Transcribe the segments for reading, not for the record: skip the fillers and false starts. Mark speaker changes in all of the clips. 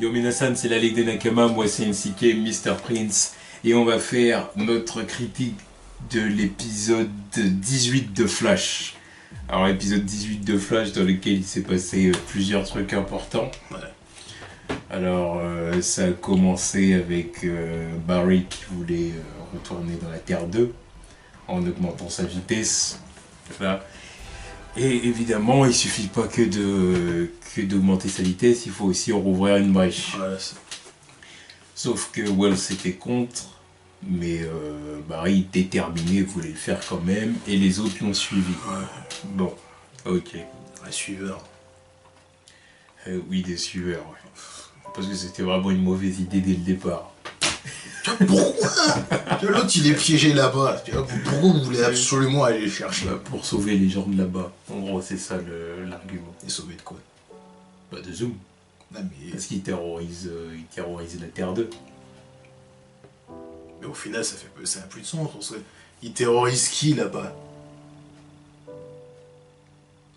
Speaker 1: Yo Minasan, c'est la Ligue des Nakama, moi c'est NCK, Mr. Prince, et on va faire notre critique de l'épisode 18 de Flash. Alors l'épisode 18 de Flash dans lequel il s'est passé plusieurs trucs importants. Ouais. Alors ça a commencé avec Barry qui voulait retourner dans la Terre 2 en augmentant sa vitesse. Voilà. Et évidemment, il suffit pas que d'augmenter sa vitesse, il faut aussi rouvrir une brèche. Ouais, sauf que Wells était contre, mais Barry, déterminé, voulait le faire quand même, et les autres l'ont suivi. Ouais. Bon, ok.
Speaker 2: Un suiveur.
Speaker 1: Oui, des suiveurs, ouais. Parce que c'était vraiment une mauvaise idée dès le départ.
Speaker 2: Pourquoi? L'autre il est piégé là-bas. Pourquoi vous voulez absolument aller le chercher?
Speaker 1: Pour sauver les gens de là-bas. En gros, c'est ça l'argument.
Speaker 2: Et sauver de quoi?
Speaker 1: Bah de Zoom.
Speaker 2: Non, mais...
Speaker 1: Parce qu'il terrorise la Terre 2.
Speaker 2: Mais au final, ça a plus de sens. Il terrorise qui là-bas?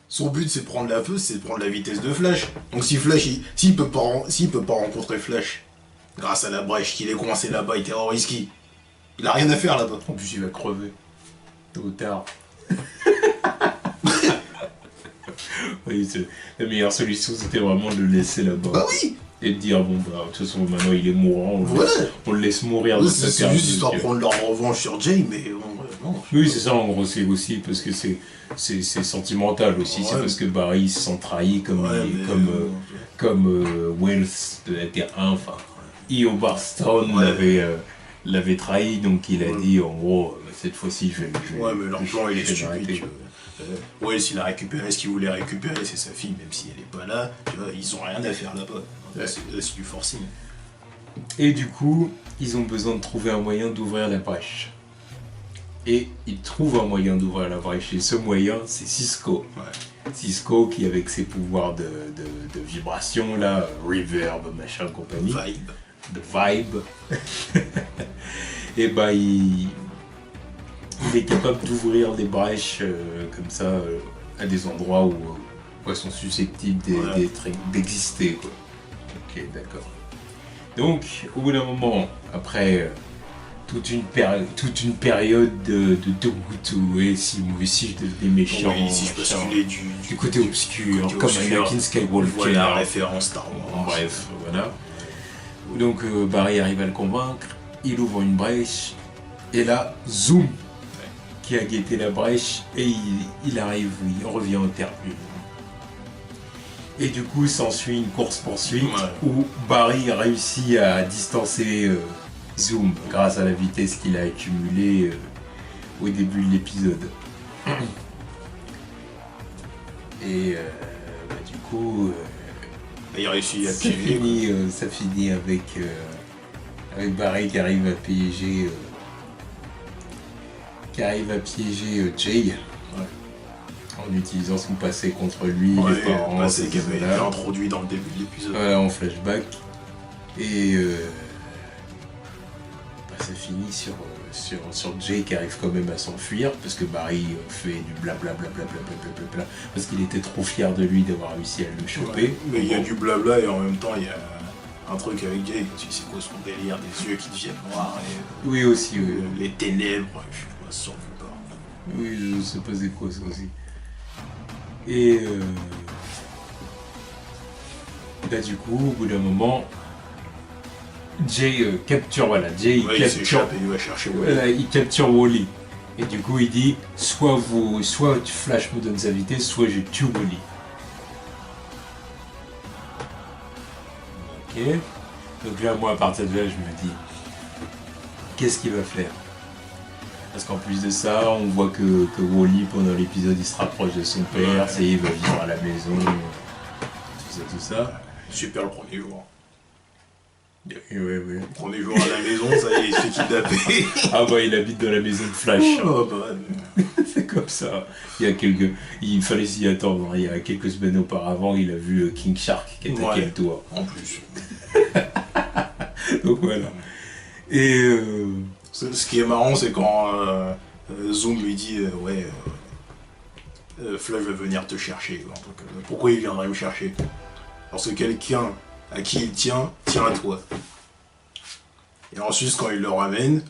Speaker 2: Son but c'est de prendre la feu, c'est de prendre la vitesse de Flash. Donc si Flash, s'il peut pas rencontrer Flash, grâce à la brèche qu'il est coincé là-bas, il terrorise qui? Il a rien à faire là-bas.
Speaker 1: En plus, il va crever. Tôt ou tard. Oui, la meilleure solution, c'était vraiment de le laisser là-bas.
Speaker 2: Bah oui.
Speaker 1: Et de dire, bon, bah, de toute façon, maintenant, il est mourant. On le laisse mourir de sa terre.
Speaker 2: C'est juste histoire de prendre leur revanche sur Jay, mais non.
Speaker 1: Oui, c'est ça, en gros, c'est aussi parce que c'est sentimental aussi. Ouais. C'est parce que Barry se sent trahi comme Wells de la Terre 1, enfin... E.O. Barstone l'avait trahi, donc il a dit en gros, cette fois-ci je vais.
Speaker 2: Ouais, mais leur plan il est stupide. Ouais, s'il a récupéré ce qu'il voulait récupérer, c'est sa fille, même si elle est pas là, tu vois, ils ont rien à faire là-bas. Ouais. C'est du forcing.
Speaker 1: Et du coup, ils ont besoin de trouver un moyen d'ouvrir la brèche. Et ils trouvent un moyen d'ouvrir la brèche, et ce moyen, c'est Cisco. Ouais. Cisco qui, avec ses pouvoirs de vibration, là, reverb, machin, compagnie.
Speaker 2: Vibe.
Speaker 1: De vibe. Et bah il est capable d'ouvrir des brèches comme ça à des endroits où elles sont susceptibles d'exister, quoi. Ok, d'accord. Donc au bout d'un moment, après toute une période de Togutu, et si je devenais méchant,
Speaker 2: oui, si je basculais
Speaker 1: du côté obscur, comme Anakin Skywalker,
Speaker 2: voilà la référence Star Wars.
Speaker 1: Bref, voilà. Donc Barry arrive à le convaincre, il ouvre une brèche, et là, Zoom, qui a guetté la brèche, et il revient au terre plus. Et du coup, s'ensuit une course-poursuite où Barry réussit à distancer Zoom grâce à la vitesse qu'il a accumulée au début de l'épisode. Et du coup...
Speaker 2: il réussit à piéger.
Speaker 1: Ça finit avec Barry qui arrive à piéger Jay en utilisant son passé contre lui, les parents,
Speaker 2: le passé qui avait été introduit dans le début de l'épisode.
Speaker 1: Voilà, en flashback. Et ça finit sur Jay qui arrive quand même à s'enfuir parce que Barry fait du blablabla parce qu'il était trop fier de lui d'avoir réussi à le choper.
Speaker 2: Ouais, mais il y a du blabla et en même temps il y a un truc avec Jay, c'est quoi son délire, des yeux qui deviennent noirs et
Speaker 1: oui aussi, oui.
Speaker 2: Les ténèbres, je sais pas, ça veut pas.
Speaker 1: Oui, je sais pas c'est quoi ça aussi. Et là du coup, au bout d'un moment, Jay capture il capture Wally. Et du coup il dit soit Flash me donne sa vitesse, soit je tue Wally. Ok. Donc là moi à partir de là je me dis qu'est-ce qu'il va faire? Parce qu'en plus de ça, on voit que Wally pendant l'épisode il se rapproche de son père, ça y est, il va vivre à la maison, tout ça.
Speaker 2: Super le premier jour.
Speaker 1: Oui.
Speaker 2: Le premier jour à la maison, ça y est, il se fait kidnapper.
Speaker 1: Ah bah il habite dans la maison de Flash.
Speaker 2: Oh bah
Speaker 1: c'est comme ça. Il fallait s'y attendre. Il y a quelques semaines auparavant, il a vu King Shark qui attaquait le toit.
Speaker 2: En plus.
Speaker 1: Donc voilà. Et
Speaker 2: ce qui est marrant, c'est quand Zoom lui dit Flash va venir te chercher. Pourquoi il viendrait me chercher? Parce que quelqu'un à qui il tient, tiens à toi. Et ensuite, quand il le ramène,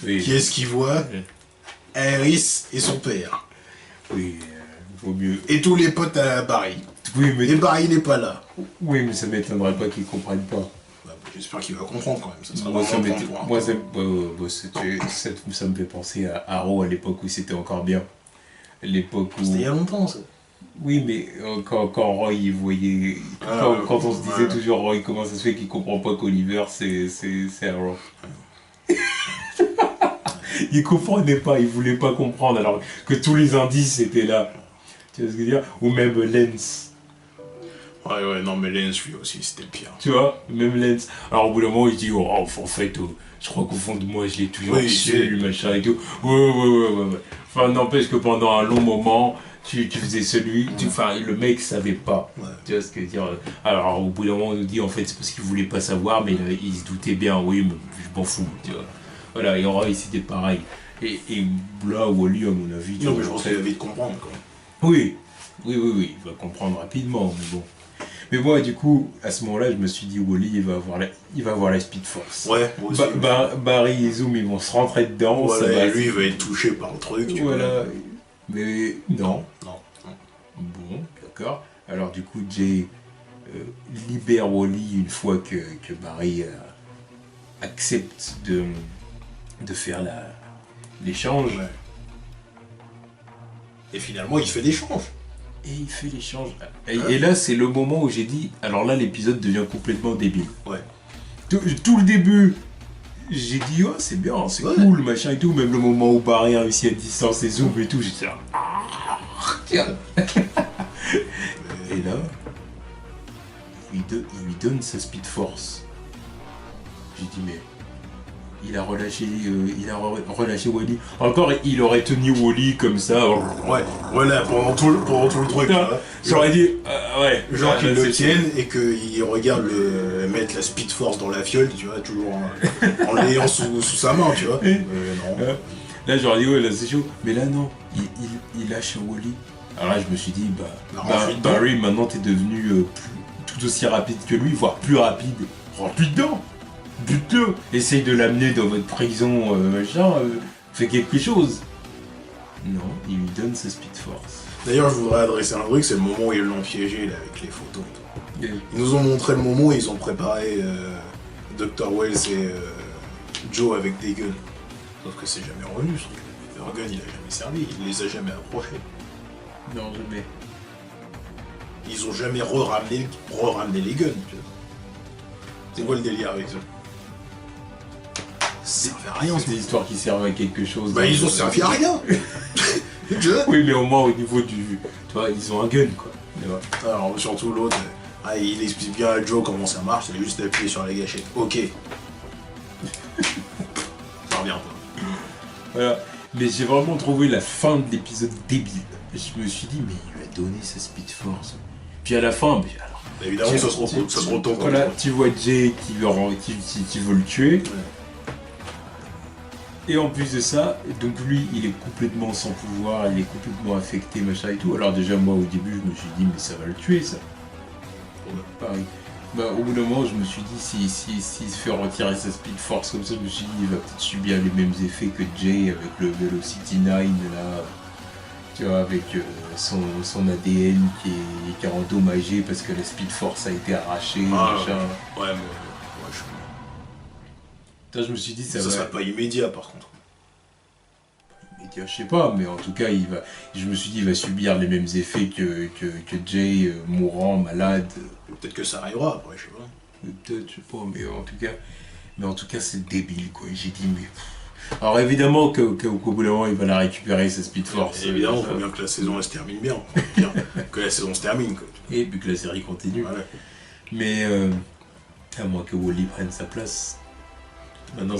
Speaker 1: Oui.
Speaker 2: qui est-ce qu'il voit? Harris et son père.
Speaker 1: Oui, vaut mieux.
Speaker 2: Et tous les potes à Barry.
Speaker 1: Oui, mais
Speaker 2: Et Barry n'est pas là.
Speaker 1: oui, mais ça m'étonnerait pas qu'ils comprennent pas.
Speaker 2: Bah, j'espère qu'il va comprendre quand même. Ça sera
Speaker 1: Moi, ça
Speaker 2: vraiment
Speaker 1: m'était-
Speaker 2: bon pour un
Speaker 1: moi,
Speaker 2: peu.
Speaker 1: ça me fait penser à Arrow à l'époque où c'était encore bien. L'époque où.
Speaker 2: C'était il y a longtemps, ça.
Speaker 1: Oui, mais quand Roy il voyait. Quand on se disait toujours Roy, comment ça se fait qu'il comprend pas qu'Oliver c'est Arrow. Il comprenait pas, il voulait pas comprendre alors que tous les indices étaient là. Tu vois ce que je veux dire? Ou même Lance.
Speaker 2: Ouais, non, mais Lance, lui aussi, c'était le pire.
Speaker 1: Tu vois, même Lance. Alors au bout d'un moment, il dit, oh, en fait, je crois qu'au fond de moi, je l'ai toujours su, machin et tout. Ouais. Enfin, n'empêche que pendant un long moment, tu faisais celui, enfin, le mec savait pas.
Speaker 2: Ouais.
Speaker 1: Tu vois ce que je veux dire? Alors au bout d'un moment, on nous dit, en fait, c'est parce qu'il voulait pas savoir, mais il se doutait bien, oui, mais je m'en fous, tu vois. Voilà, et Roy, c'était pareil. Et là, Wally, à mon avis,
Speaker 2: Non, mais je pense qu'il va vite comprendre, quoi.
Speaker 1: oui, il va comprendre rapidement, mais bon. Mais moi, du coup, à ce moment-là, je me suis dit, Wally, il va avoir la Speed Force.
Speaker 2: Ouais, moi aussi.
Speaker 1: Barry et Zoom, ils vont se rentrer dedans.
Speaker 2: Voilà,
Speaker 1: ça va...
Speaker 2: et lui, il va être touché par le truc, tu vois.
Speaker 1: Voilà. Mais non.
Speaker 2: Non.
Speaker 1: Bon, d'accord. Alors, du coup, Jay libère Wally une fois que Barry accepte de faire l'échange.
Speaker 2: Ouais. Et finalement, il fait l'échange.
Speaker 1: Et il fait l'échange. Et là, c'est le moment où j'ai dit, alors là, l'épisode devient complètement débile.
Speaker 2: Ouais.
Speaker 1: Tout le début, j'ai dit, oh, c'est bien, c'est cool, machin et tout. Même le moment où Barry a réussi à distance et Zoom et tout, j'étais là. Tiens. Et là, il lui donne sa Speed Force. J'ai dit, mais il a relâché Wally. Encore, il aurait tenu Wally comme ça.
Speaker 2: Ouais, voilà, pendant tout le truc. Là.
Speaker 1: J'aurais dit, ouais.
Speaker 2: Genre qu'il le tienne et qu'il regarde mettre la Speed Force dans la fiole, tu vois, toujours en l'ayant sous sa main, tu vois. Non.
Speaker 1: Là, j'aurais dit, ouais, là, c'est chaud. Mais là, non, il lâche Wally. Alors là, je me suis dit, Barry, maintenant, t'es devenu tout aussi rapide que lui, voire plus rapide. Rentre-lui dedans. Bute-le. Essaye de l'amener dans votre prison, machin. Fais quelque chose. Non, il lui donne sa Speed Force.
Speaker 2: D'ailleurs, je voudrais adresser un truc, c'est le moment où ils l'ont piégé, là, avec les photos et tout.
Speaker 1: Et-
Speaker 2: Ils nous ont montré le moment où ils ont préparé Dr. Wells et Joe avec des guns. Sauf que c'est jamais revenu, ce truc. Leur gun, il a jamais servi, il les a jamais approchés.
Speaker 1: Non, jamais.
Speaker 2: Ils ont jamais re-ramené les guns, tu vois. C'est quoi le délire avec ça? Ça servait à rien,
Speaker 1: C'est des histoires qui servent à quelque chose.
Speaker 2: Bah, ils ont servi à rien. Tu vois.
Speaker 1: Oui, mais au moins au niveau du... Tu vois, ils ont un gun, quoi. Tu vois.
Speaker 2: Alors, surtout l'autre, il explique bien à Joe comment ça marche, c'est juste d'appuyer sur la gâchette. Ok. Ça revient pas.
Speaker 1: Voilà. Mais j'ai vraiment trouvé la fin de l'épisode débile. Je me suis dit, mais il lui a donné sa Speed Force. Puis à la fin, mais alors...
Speaker 2: Bah, évidemment, ça se retourne.
Speaker 1: Voilà, tu vois Jay qui veut le tuer.
Speaker 2: Ouais.
Speaker 1: Et en plus de ça, donc lui, il est complètement sans pouvoir, il est complètement affecté, machin et tout. Alors déjà, moi, au début, je me suis dit, mais ça va le tuer, ça. Pareil. Bah, au bout d'un moment, je me suis dit, s'il se fait retirer sa Speed Force comme ça, je me suis dit, il va peut-être subir les mêmes effets que Jay avec le Velocity 9, là. Tu vois, avec son ADN qui est endommagé parce que la Speed Force a été arrachée, machin.
Speaker 2: Ouais, mais...
Speaker 1: Putain, je me suis dit, ça
Speaker 2: sera pas immédiat, par contre.
Speaker 1: Je sais pas, mais en tout cas, je me suis dit, il va subir les mêmes effets que Jay, mourant, malade.
Speaker 2: Peut-être que ça arrivera, après, je sais pas.
Speaker 1: Peut-être, je sais pas, mais en tout cas, c'est débile, quoi. J'ai dit, mais... Alors évidemment qu'au bout d'un moment, il va la récupérer, sa Speed Force.
Speaker 2: Évidemment, il faut bien que la saison elle se termine bien. Bien que la saison se termine, quoi.
Speaker 1: Et puis que la série continue.
Speaker 2: Voilà.
Speaker 1: Mais à moins que Wally prenne sa place. Maintenant,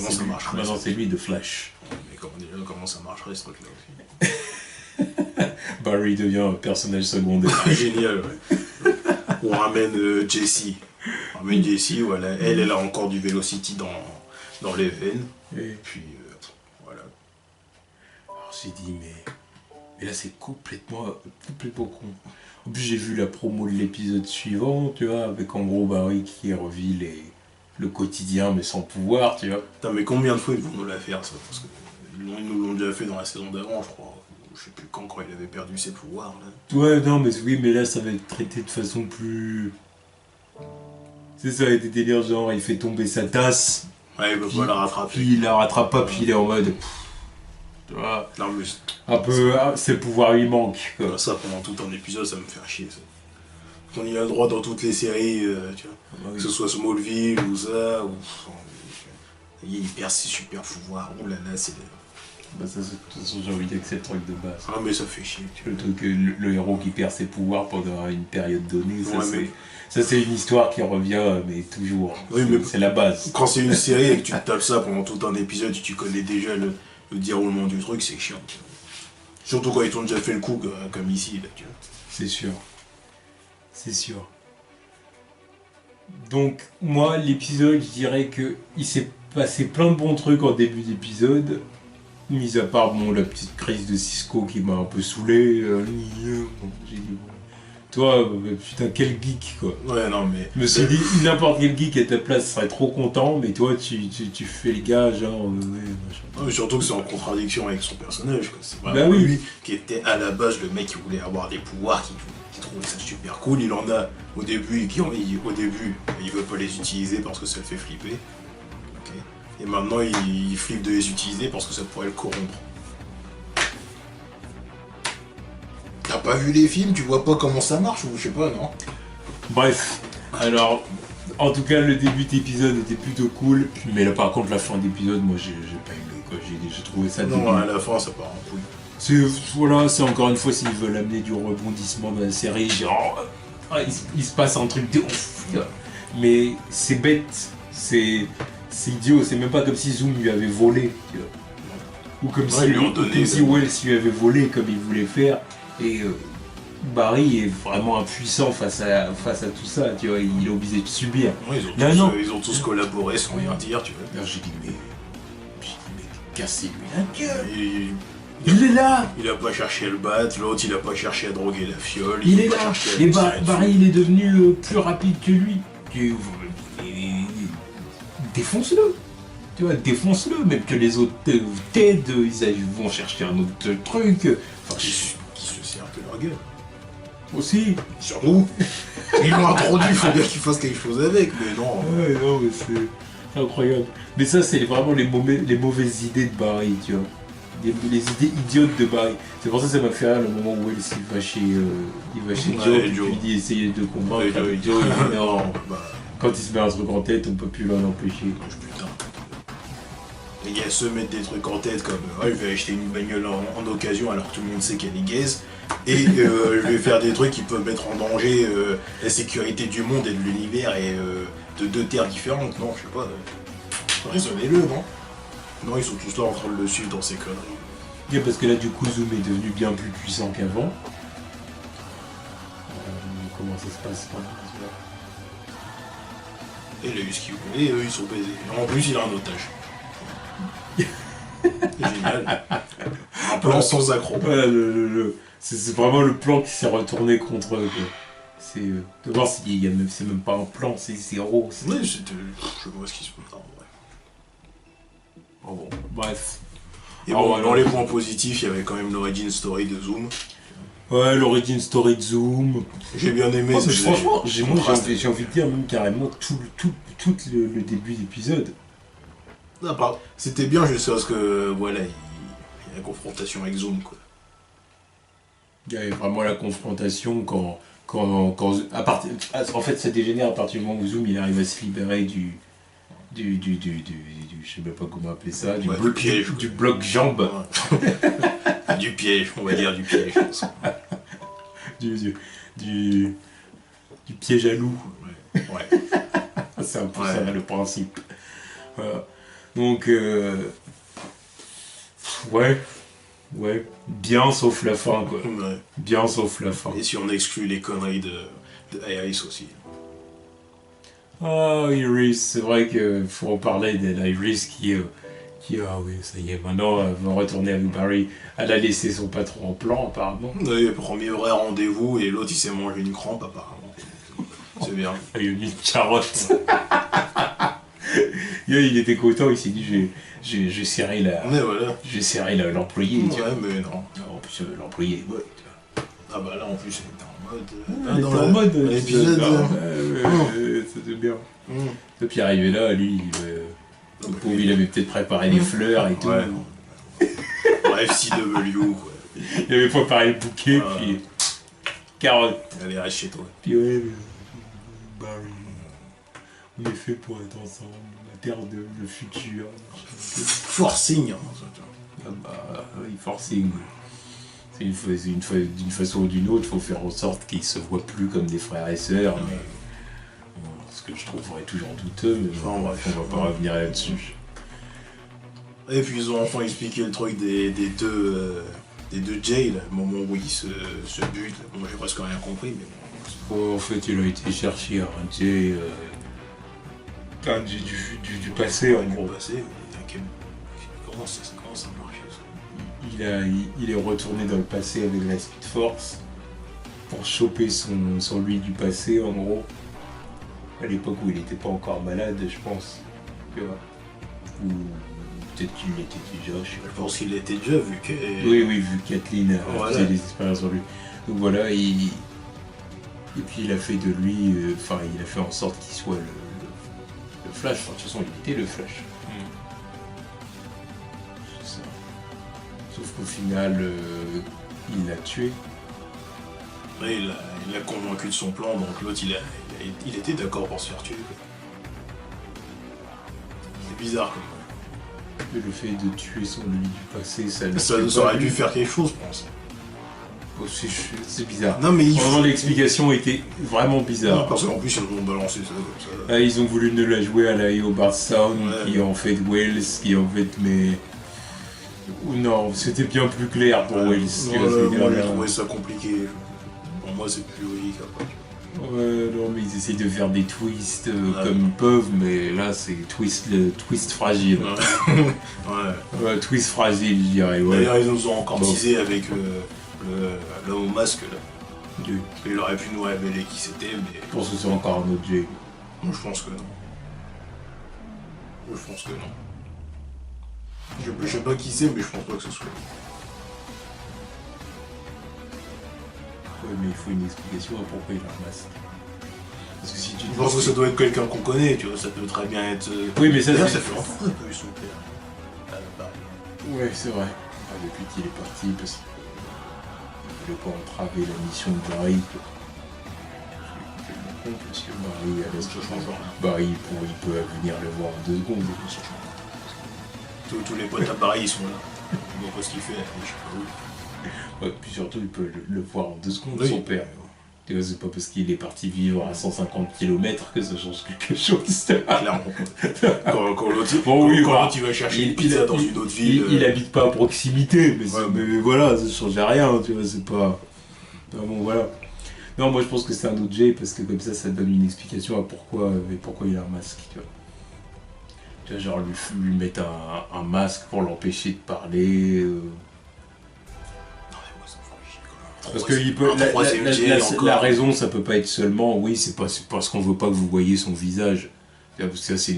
Speaker 1: c'est lui de Flash.
Speaker 2: Mais comment ça marcherait, ce truc-là aussi?
Speaker 1: Barry devient un personnage secondaire.
Speaker 2: Ah, génial, ouais. On ramène Jessie. On ramène Jessie, voilà. Elle a encore du Velocity dans les veines.
Speaker 1: Et
Speaker 2: puis, voilà.
Speaker 1: alors j'ai dit, Et là, c'est complètement con. En plus, j'ai vu la promo de l'épisode suivant, tu vois, avec en gros Barry qui revit le quotidien, mais sans pouvoir, tu vois.
Speaker 2: Putain, mais combien de fois ils vont nous la faire, ça? Parce que ils nous l'ont déjà fait dans la saison d'avant, je crois. Je sais plus quand il avait perdu ses pouvoirs, là.
Speaker 1: Ouais, non, mais oui, mais là, ça va être traité de façon plus... C'est ça, des délires genre, il fait tomber sa tasse,
Speaker 2: Ouais, il peut pas la rattraper.
Speaker 1: puis il la rattrape pas, puis il est en mode... Tu vois,
Speaker 2: Non, mais
Speaker 1: un peu, ses pouvoirs lui manquent, quoi.
Speaker 2: ça, pendant tout un épisode, ça me fait chier, ça. On y a le droit dans toutes les séries, tu vois.
Speaker 1: Ah oui.
Speaker 2: Que ce soit Smallville ou ça, ou... Il perd ses super pouvoirs, oh là là, c'est...
Speaker 1: Bah ça, de toute façon, j'ai envie de dire que c'est le truc de base.
Speaker 2: Ah, mais ça fait chier, tu vois.
Speaker 1: Le truc, le héros qui perd ses pouvoirs pendant une période donnée, ça,
Speaker 2: Ouais,
Speaker 1: ça c'est une histoire qui revient, mais toujours.
Speaker 2: Oui, mais
Speaker 1: c'est la base.
Speaker 2: Quand c'est une série et que tu te tapes ça pendant tout un épisode, tu connais déjà le déroulement du truc, c'est chiant. Tu vois. Surtout quand ils t'ont déjà fait le coup, comme ici, là, tu vois.
Speaker 1: C'est sûr. C'est sûr. Donc, moi, l'épisode, je dirais que il s'est passé plein de bons trucs en début d'épisode. Mis à part, bon, la petite crise de Cisco qui m'a un peu saoulé. J'ai dit, bon, toi, putain, quel geek, quoi.
Speaker 2: Ouais, non, mais...
Speaker 1: Je me suis dit, n'importe quel geek à ta place serait trop content, mais toi, tu fais le gars, genre, ouais, machin.
Speaker 2: Non, mais surtout que c'est en contradiction avec son personnage, quoi. C'est
Speaker 1: Bah
Speaker 2: vraiment
Speaker 1: oui.
Speaker 2: lui qui était à la base le mec qui voulait avoir des pouvoirs, qui trouvait ça super cool. Il en a au début, il veut pas les utiliser parce que ça le fait flipper. Ok. Et maintenant, il flippe de les utiliser parce que ça pourrait le corrompre. T'as pas vu les films, tu vois pas comment ça marche, ou je sais pas, non?
Speaker 1: Bref, alors, en tout cas, le début d'épisode était plutôt cool, mais là, par contre, la fin d'épisode, moi, j'ai pas aimé, quoi. J'ai trouvé ça
Speaker 2: Non,
Speaker 1: débile.
Speaker 2: à la fin, ça part en couille.
Speaker 1: C'est encore une fois, s'ils veulent amener du rebondissement dans la série, genre, il se passe un truc de ouf, tu vois. Mais c'est bête, c'est idiot, c'est même pas comme si Zoom lui avait volé, tu vois. Ou comme
Speaker 2: Ouais, ils lui ont donné,
Speaker 1: si Wells lui avait volé comme il voulait faire. Et Barry est vraiment impuissant face à tout ça, tu vois, il est obligé de subir.
Speaker 2: Ouais, ils ont tous collaboré sans rien dire, tu vois.
Speaker 1: Alors j'ai dit, mais cassez-lui la gueule.
Speaker 2: Il,
Speaker 1: Il est là.
Speaker 2: il a pas cherché à le battre, l'autre il a pas cherché à droguer la fiole.
Speaker 1: Il
Speaker 2: a
Speaker 1: est
Speaker 2: pas
Speaker 1: là.
Speaker 2: cherché à
Speaker 1: Et
Speaker 2: lui tirer dessus.
Speaker 1: Barry, il est devenu plus rapide que lui. Défonce-le. Tu vois, défonce-le. Même que les autres t'aident, ils vont chercher un autre truc. Enfin,
Speaker 2: Qui se sert que leur gueule.
Speaker 1: aussi.
Speaker 2: Surtout, ils l'ont introduit, il faut bien qu'ils fassent quelque chose avec, mais non.
Speaker 1: Ouais, non, mais c'est incroyable. Mais ça, c'est vraiment les mauvaises idées de Barry, tu vois. Les idées idiotes de Barry. C'est pour ça que ça m'a fait rire le moment où il va chez Joe,
Speaker 2: Ouais,
Speaker 1: et puis
Speaker 2: Joe.
Speaker 1: il dit essayer de convaincre.
Speaker 2: Ouais, Joe,
Speaker 1: Joe,
Speaker 2: il dit,
Speaker 1: il dit non.
Speaker 2: Bah,
Speaker 1: Quand il se met un truc en tête, on peut plus l'en empêcher.
Speaker 2: putain. Les gars se mettent des trucs en tête comme il va acheter une bagnole en occasion alors que tout le monde sait qu'elle est gaze. Et je vais faire des trucs qui peuvent mettre en danger la sécurité du monde et de l'univers et de deux terres différentes. Non, je sais pas. Raisonnez-le, non? Non, ils sont tous là en train de le suivre dans ses conneries.
Speaker 1: Yeah, parce que là, du coup, Zoom est devenu bien plus puissant qu'avant. Comment ça se passe là?
Speaker 2: Et il a eu ce qu'il voulait, et eux ils sont baisés. En plus, il a un otage. Génial. Un plan sans accroc.
Speaker 1: Ouais, c'est vraiment le plan qui s'est retourné contre eux. Quoi. C'est de voir s'il y a même, c'est même pas un plan, c'est zéro.
Speaker 2: Ouais, c'était. Je vois ce qui se passe. Ouais.
Speaker 1: Bon, bref.
Speaker 2: Et bon, dans les points positifs, il y avait quand même l'origin story de Zoom.
Speaker 1: Ouais, l'origin story de Zoom.
Speaker 2: J'ai bien aimé.
Speaker 1: Oh, mais franchement,
Speaker 2: j'ai
Speaker 1: j'ai envie de dire même carrément tout le début d'épisode.
Speaker 2: C'était bien jusqu'à ce que voilà, il y a la confrontation avec Zoom quoi.
Speaker 1: Il y avait vraiment la confrontation quand en fait ça dégénère à partir du moment où Zoom il arrive à se libérer du je sais même pas comment appeler ça,
Speaker 2: Ouais, du piège.
Speaker 1: du bloc jambe.
Speaker 2: Ouais. Du piège, on va dire du piège.
Speaker 1: du piège à loup.
Speaker 2: Ouais.
Speaker 1: C'est un peu
Speaker 2: Ouais.
Speaker 1: ça le principe. Voilà. Donc, ouais, bien sauf la fin, quoi.
Speaker 2: Ouais.
Speaker 1: Bien sauf la fin.
Speaker 2: Et si on exclut les conneries de Iris aussi.
Speaker 1: Ah, Iris, c'est vrai qu'il faut en parler d'Iris Qui, ah oui, ça y est, maintenant, elle va retourner avec Barry. Elle a laissé son patron en plan, apparemment.
Speaker 2: Oui, premier vrai rendez-vous, et l'autre il s'est mangé une crampe, apparemment. C'est bien.
Speaker 1: Il a mis une carotte. Il était content, il s'est dit, j'ai serré la...
Speaker 2: Mais voilà.
Speaker 1: J'ai serré l'employé, tu vois.
Speaker 2: Ouais, mais non.
Speaker 1: En plus, l'employé est mode.
Speaker 2: Ah bah là, en plus, elle était en mode...
Speaker 1: Elle était en mode,
Speaker 2: l'épisode...
Speaker 1: c'était bien.
Speaker 2: Hum.
Speaker 1: Et puis arrivé là, lui, le pauvre, il avait peut-être préparé des fleurs et tout.
Speaker 2: Ouais. Bref, CW, quoi.
Speaker 1: Il avait préparé le bouquet, puis carotte.
Speaker 2: Allez, reste chez toi.
Speaker 1: Puis ouais, Barry, on est fait pour être ensemble, la terre de le futur.
Speaker 2: Forcing.
Speaker 1: Ah bah, oui, forcing. C'est d'une façon ou d'une autre, il faut faire en sorte qu'ils se voient plus comme des frères et sœurs. Mais, bon, ce que je trouverais toujours douteux, mais bon, on va pas revenir là-dessus.
Speaker 2: Et puis ils ont enfin expliqué le truc des deux Jay, là, le moment où ils se butent. Bon, j'ai presque rien compris, mais bon.
Speaker 1: Bon, en fait, il a été chercher un Jay du passé, en gros.
Speaker 2: Du passé, comment ça marche ça?
Speaker 1: Il est retourné dans le passé avec la Speed Force pour choper son lui du passé, en gros. À l'époque où il n'était pas encore malade, je pense. Tu vois. Ou peut-être qu'il l'était déjà, je sais pas.
Speaker 2: Je pense qu'il l'était déjà, vu que...
Speaker 1: Oui, vu que Kathleen
Speaker 2: Voilà.
Speaker 1: faisait des expériences sur lui. Donc voilà, et puis il a fait de lui... il a fait en sorte qu'il soit le Flash. Enfin, de toute façon, il était le Flash. C'est ça. Sauf qu'au final, il l'a tué.
Speaker 2: Ouais, il l'a convaincu de son plan, donc l'autre il était d'accord pour se faire tuer. Quoi. C'est bizarre quand même.
Speaker 1: Mais le fait de tuer son lui du passé,
Speaker 2: Ça aurait dû faire quelque chose, je pense.
Speaker 1: Oh, c'est bizarre.
Speaker 2: Non mais
Speaker 1: Vraiment, l'explication était vraiment bizarre.
Speaker 2: Parce qu'en plus ils ont balancé ça comme ça.
Speaker 1: Ah, ils ont voulu ne la jouer à la Hobart Sound, qui est en fait Wells, qui est en fait mais... Non, c'était bien plus clair pour Wells.
Speaker 2: Moi j'ai trouvé ça compliqué. Pour moi c'est plus logique après.
Speaker 1: Ouais, non, mais ils essayent de faire des twists comme ils peuvent, mais là c'est le twist fragile. Ouais, twist fragile, je dirais. Ouais.
Speaker 2: D'ailleurs, ils nous ont encore teasé avec l'homme au masque là.
Speaker 1: Oui.
Speaker 2: Parce qu'il aurait pu nous révéler qui c'était, mais.
Speaker 1: Je pense que c'est encore un autre Jay.
Speaker 2: Moi je pense que non. Je sais pas qui c'est, mais je pense pas que ce soit lui.
Speaker 1: Ouais, mais il faut une explication à pourquoi il a un masque. Parce que si tu
Speaker 2: Je pense que ça doit être quelqu'un qu'on connaît, tu vois, ça peut très bien être.
Speaker 1: Oui, mais ça
Speaker 2: fait longtemps qu'on n'a pas eu son père. À la Paris.
Speaker 1: Ouais, c'est vrai. Ah, depuis qu'il est parti, parce qu'il ne voulait pas entraver la mission de Barry. Parce que Barry, à l'est, Barry, il peut venir le voir en 2 secondes.
Speaker 2: Tous les potes à Paris, ils sont là. Ils voient pas ce qu'il fait, je sais pas où.
Speaker 1: Ouais, puis surtout, il peut le voir en 2 secondes,
Speaker 2: Oui.
Speaker 1: son père. Tu vois, c'est pas parce qu'il est parti vivre à 150 km que ça change quelque chose.
Speaker 2: Clairement. Quand l'autre il va chercher une pizza dans une autre ville.
Speaker 1: Il habite pas à proximité, mais,
Speaker 2: Ouais,
Speaker 1: mais voilà, ça changeait rien, tu vois, c'est pas... Bon, voilà. Non, moi je pense que c'est un autre Jay, parce que comme ça donne une explication à pourquoi il a un masque, tu vois. Tu vois, genre lui mettre un masque pour l'empêcher de parler... Parce que la raison, ça peut pas être seulement, oui, c'est parce qu'on veut pas que vous voyez son visage. Parce que ça, c'est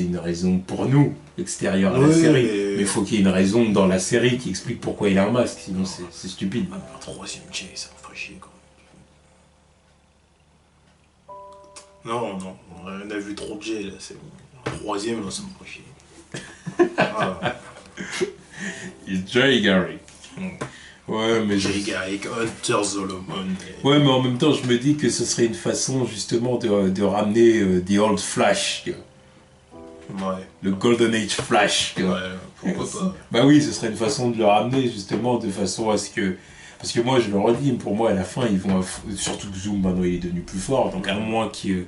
Speaker 1: une raison pour nous, extérieure à la série. Mais il faut qu'il y ait une raison dans la série qui explique pourquoi il a un masque, sinon c'est stupide.
Speaker 2: Un troisième Jay, ça me ferait chier, quoi. Non, on a vu trop de Jay, là, c'est bon. Un troisième, là, ça me ferait chier. Ah.
Speaker 1: Jay Garrick. Ouais, mais
Speaker 2: Jay Garrick, Hunter Solomon.
Speaker 1: Ouais, mais en même temps, je me dis que ce serait une façon justement de ramener The Old Flash, tu vois.
Speaker 2: Ouais.
Speaker 1: Le Golden Age Flash, tu vois.
Speaker 2: Ouais, pourquoi pas.
Speaker 1: Bah oui, ce serait une façon de le ramener justement de façon à ce que... Parce que moi, je le redis, pour moi, à la fin, ils vont... Surtout que Zoom, maintenant, il est devenu plus fort, donc à moins qu'il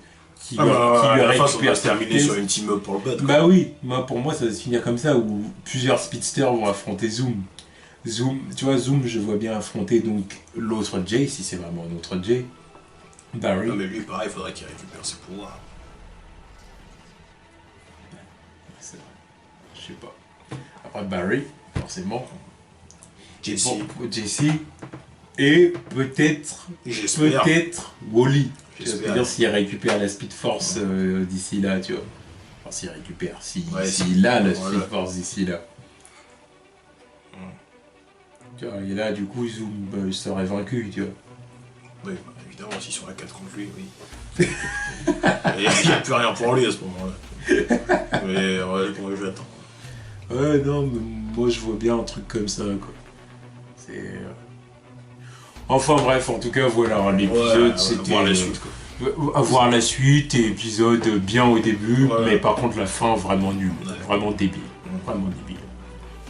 Speaker 2: à la fin, ça va se terminer sur une team-up pour le battre.
Speaker 1: Bah oui, pour moi, ça va se finir comme ça, où plusieurs speedsters vont affronter Zoom. Tu vois, Zoom, je vois bien affronter donc l'autre Jay, si c'est vraiment un autre Jay. Barry.
Speaker 2: Non, mais lui, pareil, il faudrait qu'il récupère ses pouvoirs.
Speaker 1: C'est vrai. Je sais pas. Barry, forcément.
Speaker 2: Jesse.
Speaker 1: Bon, Jesse. Et peut-être
Speaker 2: J'espère.
Speaker 1: Wally.
Speaker 2: J'espère.
Speaker 1: C'est-à-dire s'il récupère la Speed Force d'ici là, tu vois. Enfin, s'il récupère, s'il a la Speed Force d'ici là. Tu vois, et là, du coup, Zoom serait vaincu, tu vois.
Speaker 2: Oui, évidemment, s'ils sont à 4 contre lui, oui. Il n'y a plus rien pour lui à ce moment-là. Mais ouais, comment je vais attendre.
Speaker 1: Ouais, non, mais moi je vois bien un truc comme ça, quoi. C'est. Enfin bref, en tout cas, voilà, l'épisode c'était.
Speaker 2: Voir la suite, quoi.
Speaker 1: Avoir la suite, et épisode bien au début,
Speaker 2: Ouais.
Speaker 1: mais par contre la fin vraiment nulle, vraiment débile. Vraiment débile.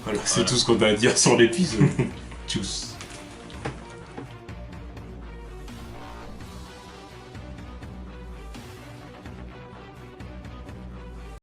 Speaker 1: Voilà, c'est tout ce qu'on a à dire sur l'épisode. Tchuss.